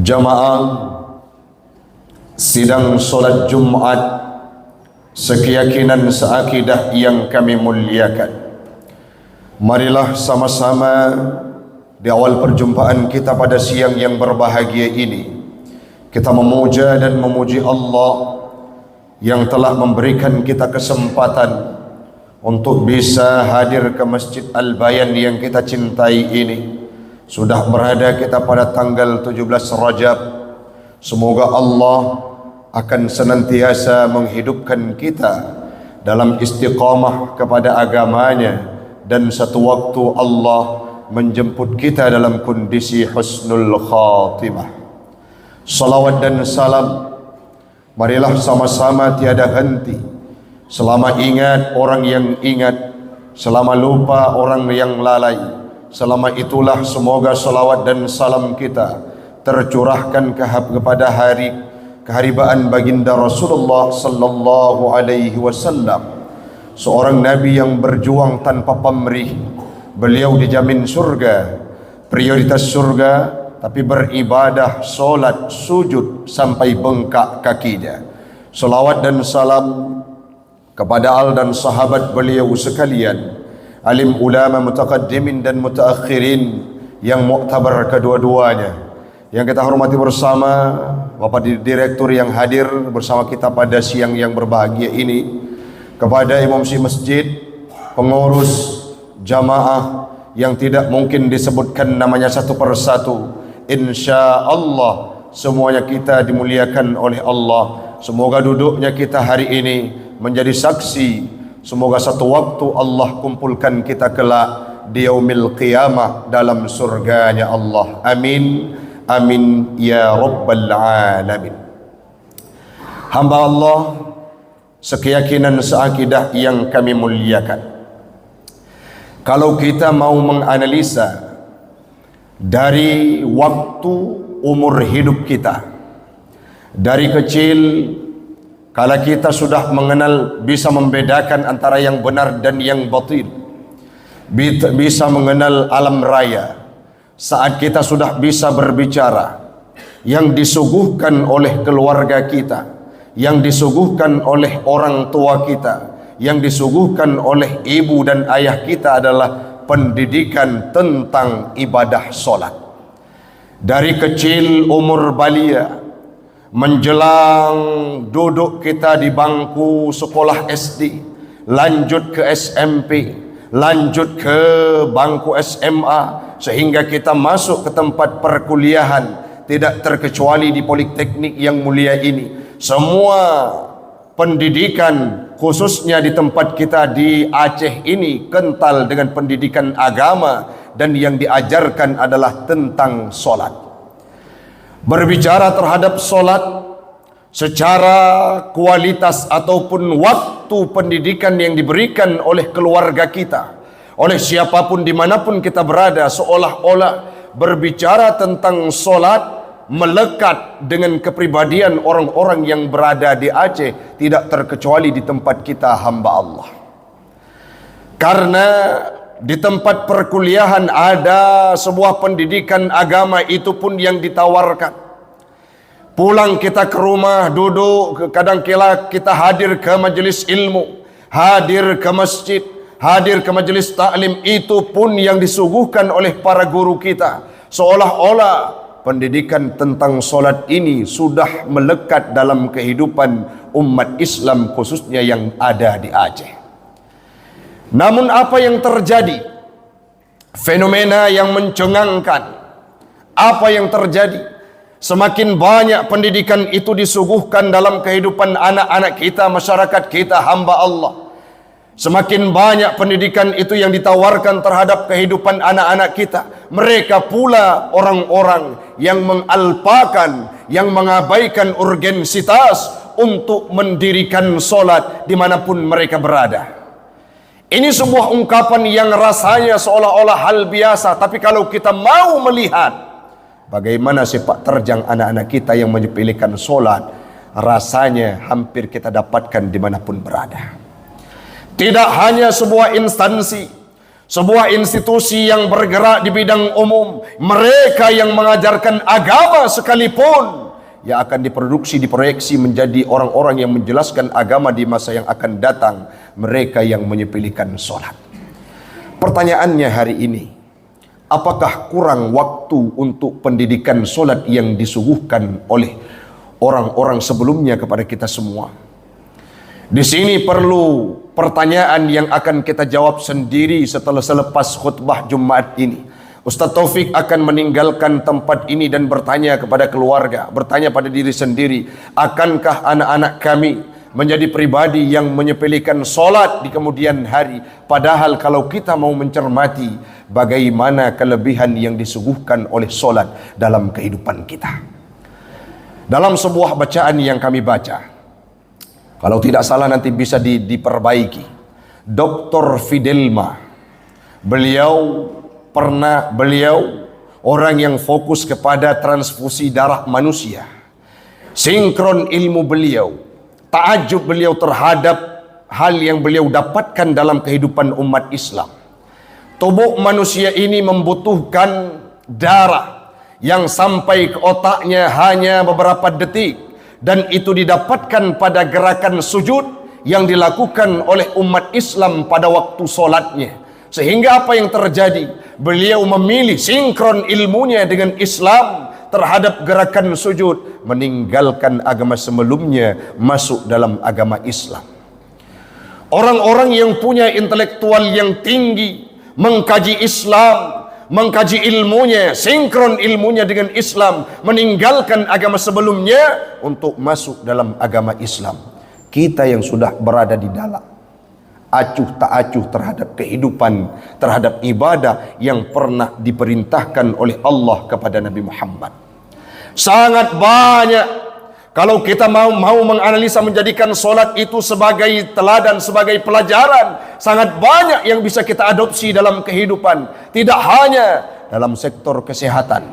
Jamaah sidang solat Jumat sekeyakinan seakidah yang kami muliakan, marilah sama-sama di awal perjumpaan kita pada siang yang berbahagia ini kita memuja dan memuji Allah yang telah memberikan kita kesempatan untuk bisa hadir ke Masjid Al-Bayan yang kita cintai ini. Sudah berada kita pada tanggal 17 Rajab. Semoga Allah akan senantiasa menghidupkan kita dalam istiqamah kepada agamanya, dan satu waktu Allah menjemput kita dalam kondisi husnul khatimah. Salawat dan salam marilah sama-sama tiada henti. Selama ingat orang yang ingat, selama lupa orang yang lalai. Selama itulah semoga salawat dan salam kita tercurahkan kepada keharibaan baginda Rasulullah sallallahu alaihi wasallam, seorang nabi yang berjuang tanpa pamrih. Beliau dijamin surga, prioritas surga, tapi beribadah, solat, sujud sampai bengkak kakinya. Salawat dan salam kepada al dan sahabat beliau sekalian, alim ulama mutaqaddimin dan mutaakhirin yang muktabar kedua-duanya, yang kita hormati bersama Bapak Direktur yang hadir bersama kita pada siang yang berbahagia ini, kepada imam si masjid, pengurus, jamaah yang tidak mungkin disebutkan namanya satu persatu. Insya Allah semuanya kita dimuliakan oleh Allah. Semoga duduknya kita hari ini menjadi saksi. Semoga satu waktu Allah kumpulkan kita kelak di yaumil qiyamah dalam surganya Allah. Amin, amin ya rabbal alamin. Hamba Allah sekeyakinan seakidah yang kami muliakan, kalau kita mau menganalisa dari waktu umur hidup kita, dari kecil, kalau kita sudah mengenal, bisa membedakan antara yang benar dan yang batil, bisa mengenal alam raya, saat kita sudah bisa berbicara, yang disuguhkan oleh keluarga kita, yang disuguhkan oleh orang tua kita, yang disuguhkan oleh ibu dan ayah kita adalah pendidikan tentang ibadah solat. Dari kecil umur balia, menjelang duduk kita di bangku sekolah SD, lanjut ke SMP, lanjut ke bangku SMA, sehingga kita masuk ke tempat perkuliahan, tidak terkecuali di Politeknik yang mulia ini. Semua pendidikan khususnya di tempat kita di Aceh ini kental dengan pendidikan agama, dan yang diajarkan adalah tentang solat. Berbicara terhadap solat secara kualitas ataupun waktu pendidikan yang diberikan oleh keluarga kita, oleh siapapun dimanapun kita berada, seolah-olah berbicara tentang solat melekat dengan kepribadian orang-orang yang berada di Aceh, tidak terkecuali di tempat kita hamba Allah. Karena di tempat perkuliahan ada sebuah pendidikan agama, itu pun yang ditawarkan. Pulang kita ke rumah, duduk, kadang-kala kita hadir ke majelis ilmu, hadir ke masjid, hadir ke majelis taklim, itu pun yang disuguhkan oleh para guru kita. Seolah-olah pendidikan tentang solat ini sudah melekat dalam kehidupan umat Islam, khususnya yang ada di Aceh. Namun apa yang terjadi? Fenomena yang mencengangkan. Apa yang terjadi? Semakin banyak pendidikan itu disuguhkan dalam kehidupan anak-anak kita, masyarakat kita, hamba Allah. Semakin banyak pendidikan itu yang ditawarkan terhadap kehidupan anak-anak kita. Mereka pula orang-orang yang mengalpakan, yang mengabaikan urgensitas untuk mendirikan solat dimanapun mereka berada. Ini sebuah ungkapan yang rasanya seolah-olah hal biasa, tapi kalau kita mau melihat bagaimana sepak terjang anak-anak kita yang menyepelekan solat, rasanya hampir kita dapatkan dimanapun berada. Tidak hanya sebuah instansi, sebuah institusi yang bergerak di bidang umum, mereka yang mengajarkan agama sekalipun, yang akan diproduksi, diproyeksi menjadi orang-orang yang menjelaskan agama di masa yang akan datang, mereka yang menyepelekan solat. Pertanyaannya hari ini, apakah kurang waktu untuk pendidikan solat yang disuguhkan oleh orang-orang sebelumnya kepada kita semua? Di sini perlu pertanyaan yang akan kita jawab sendiri setelah selepas khutbah Jumat ini. Ustaz Taufik akan meninggalkan tempat ini dan bertanya kepada keluarga, bertanya pada diri sendiri, akankah anak-anak kami menjadi pribadi yang menyepelekan solat di kemudian hari? Padahal kalau kita mau mencermati bagaimana kelebihan yang disuguhkan oleh solat dalam kehidupan kita. Dalam sebuah bacaan yang kami baca, kalau tidak salah nanti bisa diperbaiki, Dr. Fidelma, beliau orang yang fokus kepada transfusi darah manusia. Sinkron ilmu beliau, ta'ajub beliau terhadap hal yang beliau dapatkan dalam kehidupan umat Islam. Tubuh manusia ini membutuhkan darah yang sampai ke otaknya hanya beberapa detik, dan itu didapatkan pada gerakan sujud yang dilakukan oleh umat Islam pada waktu solatnya. Sehingga apa yang terjadi? Beliau memilih sinkron ilmunya dengan Islam terhadap gerakan sujud, meninggalkan agama sebelumnya, masuk dalam agama Islam. Orang-orang yang punya intelektual yang tinggi, mengkaji Islam, mengkaji ilmunya, sinkron ilmunya dengan Islam, meninggalkan agama sebelumnya untuk masuk dalam agama Islam. Kita yang sudah berada di dalam, acuh tak acuh terhadap kehidupan, terhadap ibadah yang pernah diperintahkan oleh Allah kepada Nabi Muhammad. Sangat banyak. Kalau kita mau menganalisa, menjadikan solat itu sebagai teladan, sebagai pelajaran, sangat banyak yang bisa kita adopsi dalam kehidupan. Tidak hanya dalam sektor kesehatan,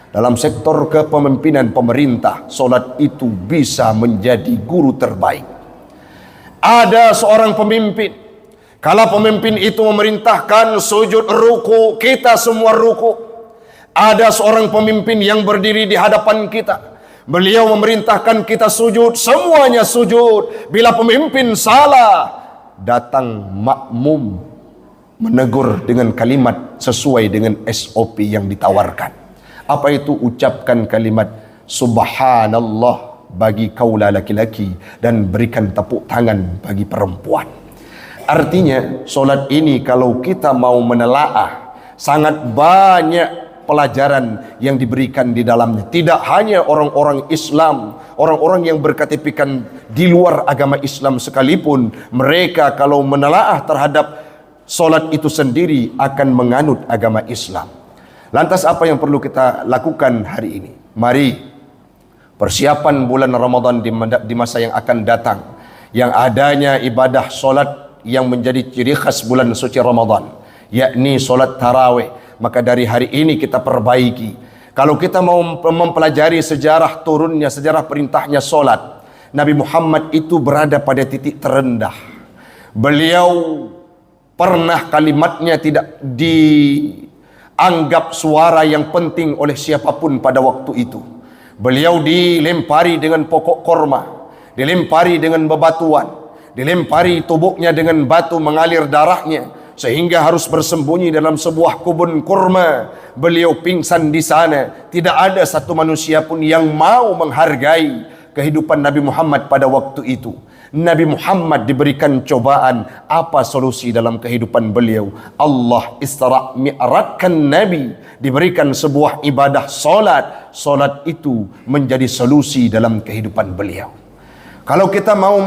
dalam sektor kepemimpinan pemerintah, solat itu bisa menjadi guru terbaik. Ada seorang pemimpin, kalau pemimpin itu memerintahkan sujud ruku, kita semua ruku. Ada seorang pemimpin yang berdiri di hadapan kita, beliau memerintahkan kita sujud, semuanya sujud. Bila pemimpin salah, datang makmum menegur dengan kalimat sesuai dengan SOP yang ditawarkan. Apa itu? Ucapkan kalimat subhanallah bagi kaula laki-laki dan berikan tepuk tangan bagi perempuan. Artinya solat ini kalau kita mau menelaah, sangat banyak pelajaran yang diberikan di dalamnya. Tidak hanya orang-orang Islam, orang-orang yang berKTP-kan di luar agama Islam sekalipun, mereka kalau menelaah terhadap solat itu sendiri akan menganut agama Islam. Lantas apa yang perlu kita lakukan hari ini? Mari persiapan bulan Ramadan di masa yang akan datang, yang adanya ibadah solat yang menjadi ciri khas bulan suci Ramadan, yakni solat tarawih. Maka dari hari ini kita perbaiki. Kalau kita mau mempelajari sejarah turunnya, sejarah perintahnya solat, Nabi Muhammad itu berada pada titik terendah. Beliau pernah kalimatnya tidak dianggap suara yang penting oleh siapapun pada waktu itu. Beliau dilempari dengan pokok korma, dilempari dengan bebatuan, dilempari tubuhnya dengan batu mengalir darahnya, sehingga harus bersembunyi dalam sebuah kebun kurma. Beliau pingsan di sana. Tidak ada satu manusia pun yang mau menghargai kehidupan Nabi Muhammad pada waktu itu. Nabi Muhammad diberikan cobaan. Apa solusi dalam kehidupan beliau? Allah Isra Mi'rajkan Nabi, diberikan sebuah ibadah solat. Solat itu menjadi solusi dalam kehidupan beliau. Kalau kita mau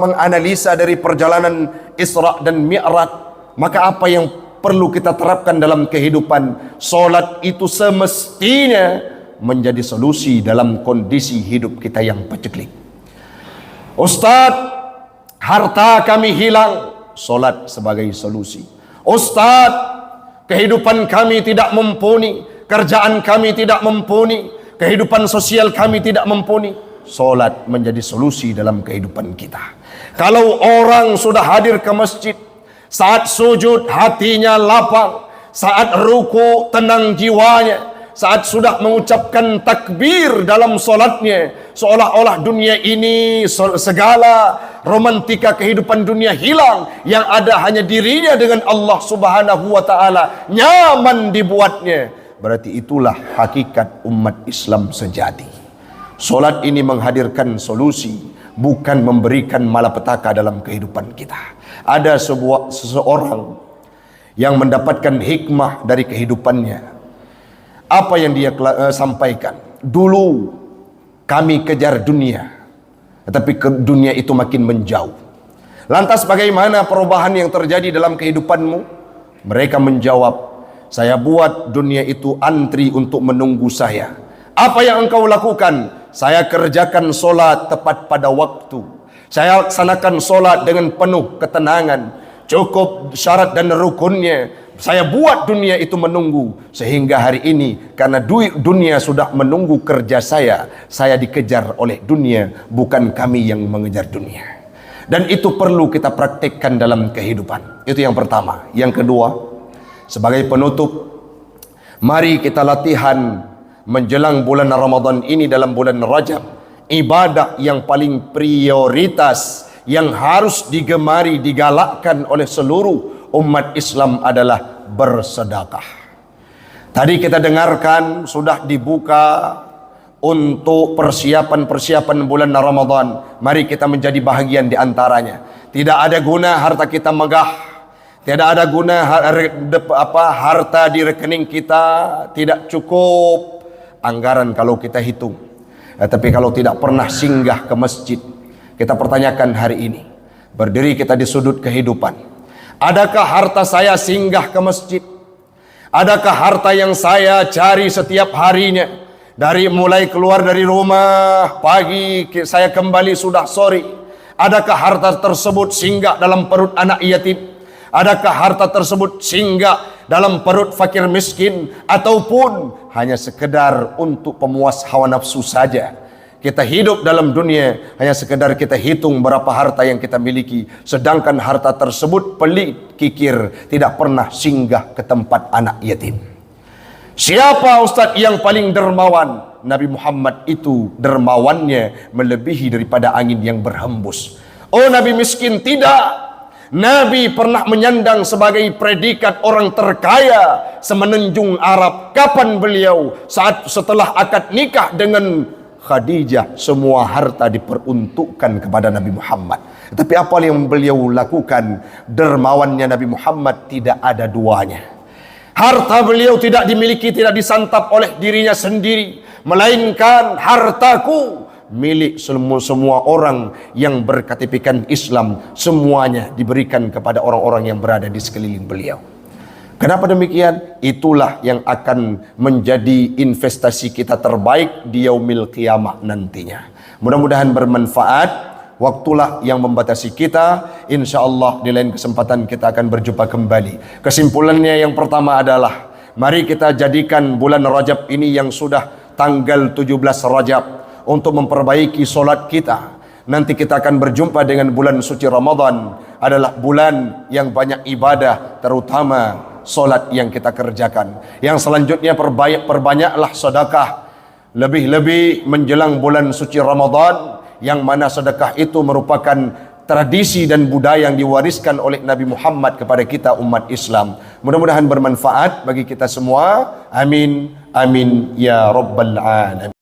menganalisa dari perjalanan Isra dan Mi'raj, maka apa yang perlu kita terapkan dalam kehidupan? Solat itu semestinya menjadi solusi dalam kondisi hidup kita yang paceklik. Ustaz, harta kami hilang, solat sebagai solusi. Ustaz, kehidupan kami tidak mumpuni, kerjaan kami tidak mumpuni, kehidupan sosial kami tidak mumpuni, solat menjadi solusi dalam kehidupan kita. Kalau orang sudah hadir ke masjid, Saat sujud hatinya lapang, saat ruku tenang jiwanya, saat sudah mengucapkan takbir dalam solatnya, seolah-olah dunia ini, segala romantika kehidupan dunia hilang, yang ada hanya dirinya dengan Allah Subhanahu wa ta'ala, nyaman dibuatnya. Berarti itulah hakikat umat Islam sejati. Solat ini menghadirkan solusi, bukan memberikan malapetaka dalam kehidupan kita. Ada seseorang yang mendapatkan hikmah dari kehidupannya. Apa yang dia sampaikan? Dulu kami kejar dunia, tetapi dunia itu makin menjauh. Lantas bagaimana perubahan yang terjadi dalam kehidupanmu? Mereka menjawab, saya buat dunia itu antri untuk menunggu saya. Apa yang engkau lakukan? Saya kerjakan solat tepat pada waktu. Saya laksanakan solat dengan penuh ketenangan, cukup syarat dan rukunnya. Saya buat dunia itu menunggu, sehingga hari ini karena dunia sudah menunggu kerja saya dikejar oleh dunia, bukan kami yang mengejar dunia. Dan itu perlu kita praktikkan dalam kehidupan. Itu yang pertama. Yang kedua, sebagai penutup, mari kita latihan menjelang bulan Ramadan ini, dalam bulan Rajab, ibadah yang paling prioritas, yang harus digemari, digalakkan oleh seluruh umat Islam adalah bersedekah. Tadi kita dengarkan sudah dibuka untuk persiapan bulan Ramadan. Mari kita menjadi bahagian di antaranya. Tidak ada guna harta kita megah, tidak ada guna harta di rekening kita tidak cukup anggaran kalau kita hitung. Tapi kalau tidak pernah singgah ke masjid, kita pertanyakan hari ini, berdiri kita di sudut kehidupan, adakah harta saya singgah ke masjid? Adakah harta yang saya cari setiap harinya, dari mulai keluar dari rumah pagi saya kembali sudah sore, adakah harta tersebut singgah dalam perut anak yatim? Adakah harta tersebut singgah dalam perut fakir miskin, ataupun hanya sekedar untuk pemuas hawa nafsu saja? Kita hidup dalam dunia hanya sekedar kita hitung berapa harta yang kita miliki, sedangkan harta tersebut pelit, kikir, tidak pernah singgah ke tempat anak yatim. Siapa Ustaz yang paling dermawan? Nabi Muhammad itu dermawannya melebihi daripada angin yang berhembus. Oh, Nabi miskin? Tidak. Nabi pernah menyandang sebagai predikat orang terkaya semenanjung Arab. Kapan beliau? Saat setelah akad nikah dengan Khadijah, semua harta diperuntukkan kepada Nabi Muhammad. Tapi apa yang beliau lakukan? Dermawannya Nabi Muhammad tidak ada duanya. Harta beliau tidak dimiliki, tidak disantap oleh dirinya sendiri, melainkan hartaku milik semua orang yang berKTP Islam, semuanya diberikan kepada orang-orang yang berada di sekeliling beliau. Kenapa demikian? Itulah yang akan menjadi investasi kita terbaik di yaumil qiyamah nantinya. Mudah-mudahan bermanfaat. Waktulah yang membatasi kita. InsyaAllah di lain kesempatan kita akan berjumpa kembali. Kesimpulannya yang pertama adalah, mari kita jadikan bulan Rajab ini yang sudah tanggal 17 Rajab untuk memperbaiki solat kita. Nanti kita akan berjumpa dengan bulan suci Ramadan, adalah bulan yang banyak ibadah, terutama solat yang kita kerjakan. Yang selanjutnya perbanyaklah sedekah, lebih-lebih menjelang bulan suci Ramadan, yang mana sedekah itu merupakan tradisi dan budaya yang diwariskan oleh Nabi Muhammad kepada kita umat Islam. Mudah-mudahan bermanfaat bagi kita semua. Amin, amin ya rabbal alamin.